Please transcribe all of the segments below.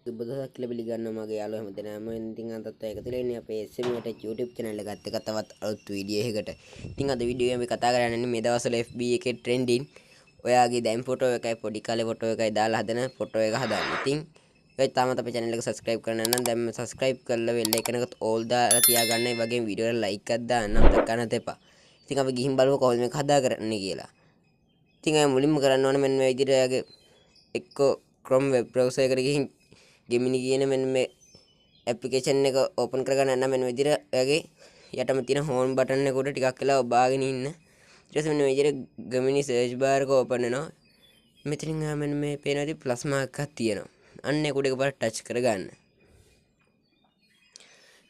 බුදුසක් කියලා පිළිගන්නවා මගේ යාළුවෝ හැමදෙනාම. ඉතින් අදත් එකතු වෙන්නේ අපේ SMH YouTube channel එකත් එක්ක තවත් අලුත් වීඩියෝ එකකට. ඉතින් අද වීඩියෝ එකේ අපි කතා කරන්නේ මේ දවස්වල FB එකේ trending ඔයාගේ දැන් ෆොටෝ එකයි පොඩි කාලේ ෆොටෝ එකයි දාලා හදන ෆොටෝ එක හදන්න. ඉතින් ඔයත් තාමත් අපේ channel එක subscribe කරන්න නම් දැන්ම subscribe කරලා bell icon එකත් all දාලා තියාගන්න. ඒ වගේම වීඩියෝ එකට like එකක් දාන්න අමතක කරන්න එපා. ඉතින් අපි ගිහින් බලමු කොහොමද මේක හදාගන්නේ කියලා. ඉතින් අය මුලින්ම කරන්න ඕනේ මෙන්න මේ විදිහට ඔයාගේ එක්කෝ Chrome web browser එකට ගිහින් Gemini කියන මෙන්න මේ application එක open කරගන්න නම් මෙන්න විදිහට ඔයාගේ යටම තියෙන home button එක උඩ ටිකක් වෙලා ඔබාගෙන ඉන්න. ඊට පස්සේ මෙන්න මේ විදිහට Gemini search bar එක open වෙනවා. මෙතනින් ආ මෙන්න මේ පේන විදිහ plus mark එකක් තියෙනවා. අන්න ඒක උඩ එකපාරට touch කරගන්න.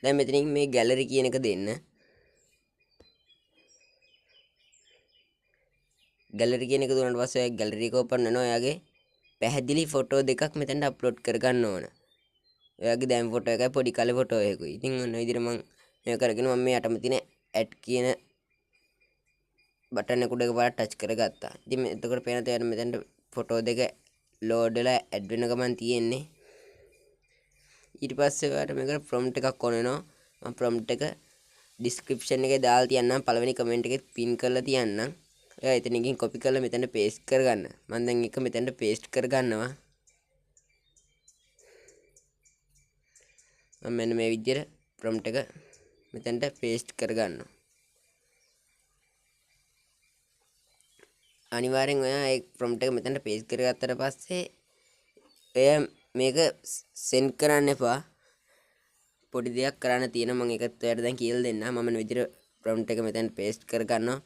දැන් මෙතනින් මේ gallery කියන එක දෙන්න. gallery කියන එක දුන්නාට පස්සේ ඔය gallery එක open වෙනවා. ඔයාගේ පැහැදිලි ෆොටෝ දෙකක් මෙතනට අප්ලෝඩ් කරගන්න ඕන. ඔයාගේ දැන් ෆොටෝ එකයි පොඩි කාලේ ෆොටෝ එකකුයි. ඉතින් ඔන්න විදිහට මම මේක කරගෙන මම මේ යටම තියෙන add කියන බටන් එක උඩ එකපාරට ටච් කරගත්තා. ඉතින් එතකොට පේන තේ මෙතනට ෆොටෝ දෙක load වෙලා add වෙන ගමන් තියෙන්නේ. ඊට පස්සේ ඔයාලට මේකට prompt එකක් ඕන වෙනවා. මම prompt එක description එකේ දාලා තියන්නම්. පළවෙනි comment එකේ pin කරලා තියන්නම්. ඔයා එතනකින් copy කරලා මෙතනට paste කරගන්න. මම දැන් එක මෙතනට paste කරගන්නවා. මම මෙන්න මේ විදිහට prompt එක මෙතනට paste කරගන්නවා. අනිවාර්යෙන් ඔයා ඒ prompt එක මෙතනට paste කරගත්තට පස්සේ ඔයා මේක send කරන්න එපා. පොඩි දෙයක් කරන්න තියෙනවා. මම ඒකත් ඔයාලට දැන් කියලා දෙන්නම්. මම මෙන්න විදිහට prompt එක මෙතනට paste කරගන්නවා.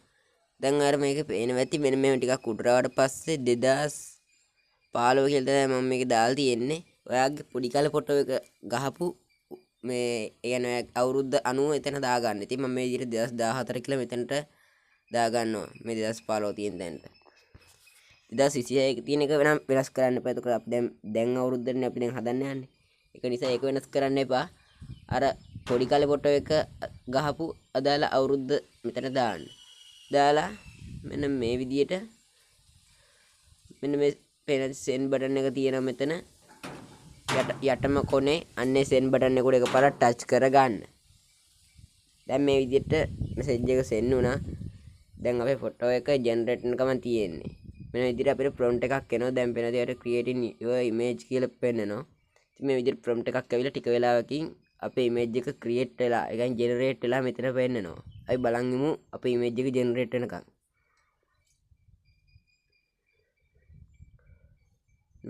දැන් අර මේක පේනවා ඇති මෙන්න මේ ටිකක් උඩරවට පස්සේ 2015 කියලා තමයි මම මේක දාලා තියෙන්නේ. ඔයාගේ පොඩි කාලේ ෆොටෝ එක ගහපු මේ ඒ කියන්නේ අවුරුද්ද 90 එතන දාගන්න. ඉතින් මම මේ විදිහට 2014 කියලා මෙතනට දාගන්නවා. මේ 2015 තියෙන තැනට. 2026 තියෙන එක වෙනස් කරන්න එපා. ඒක අපි දැන් අවුරුද්දනේ අපි දැන් හදන්න යන්නේ. ඒක නිසා ඒක වෙනස් කරන්න එපා. අර පොඩි කාලේ ෆොටෝ එක ගහපු අදාළ අවුරුද්ද මෙතන දාන්න. දාලා මෙන්න මේ විදියට මෙන්න මේ පේන send button එක තියෙනවා මෙතන යටම කොනේ අන්නේ send button එක උඩ එකපාරක් touch කරගන්න. දැන් මේ විදියට message එක send වුණා. දැන් අපේ ෆොටෝ එක generate වෙනකම තියෙන්නේ. මෙන්න විදියට අපිට prompt එකක් එනවා. දැන් පේන විදියට creating your image කියලා පෙන්නනවා. ඉතින් මේ විදියට prompt එකක් ඇවිල්ලා ටික වෙලාවකින් අපේ image එක create වෙලා ඒ කියන්නේ generate වෙලා මෙතන පෙන්නනවා. අපි බලන් ඉමු අපේ image එක generate වෙනකන්.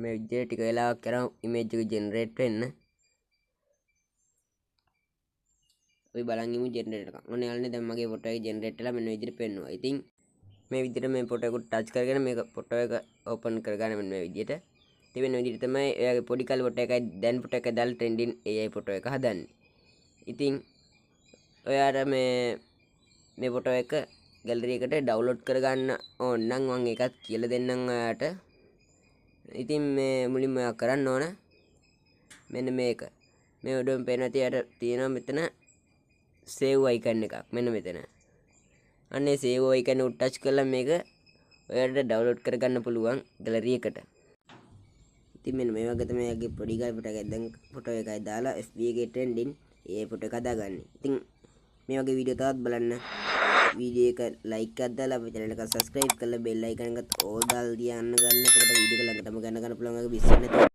මේ විදිහට ටික වෙලාවක් කරා image එක generate වෙන්න. අපි බලන් ඉමු generate වෙනකන්. ඔන්න යාළුවනේ දැන් මගේ ෆොටෝ එක generate වෙලා මෙන්න විදිහට පෙන්වනවා. ඉතින් මේ විදිහට මේ ෆොටෝ එක touch කරගෙන මේක ෆොටෝ එක open කරගන්න මෙන්න මේ විදිහට. ඉතින් වෙන විදිහට තමයි එයාගේ පොඩි කාලේ ෆොටෝ එකයි දැන් ෆොටෝ එකයි දාලා trending AI ෆොටෝ එක හදන්නේ. ඉතින් ඔයාට මේ ෆොටෝ එක ගැලරි එකට ඩවුන්ලෝඩ් කරගන්න ඕන නම් මම ඒකත් කියලා දෙන්නම් ඔයාට. ඉතින් මේ මුලින්ම ඔයා කරන්න ඕන මෙන්න මේක. මේ උඩම පේන තියට තියෙනවා මෙතන save icon එකක්. මෙන්න මෙතන. අන්නේ save icon උඩ ටච් කරලා මේක ඔයාලට ඩවුන්ලෝඩ් කරගන්න පුළුවන් ගැලරි එකට. ඉතින් මෙන්න මේ වගේ තමයි යගේ පොඩි කාලේ ෆොටෝ එකයි දැන් ෆොටෝ එකයි දාලා FB එකේ trending ඒ ෆොටෝ එක හදාගන්නේ. ඉතින් මේ වගේ වීඩියෝ තවත් බලන්න. වීඩියෝ එක like එකක් දාලා අපේ channel එක subscribe කරලා bell icon එකත් all දාලා තියන්න ගන්න. එතකොට වීඩියෝ එක ළඟටම ගන්න පුළුවන් වගේ විශ්වාස නැතුව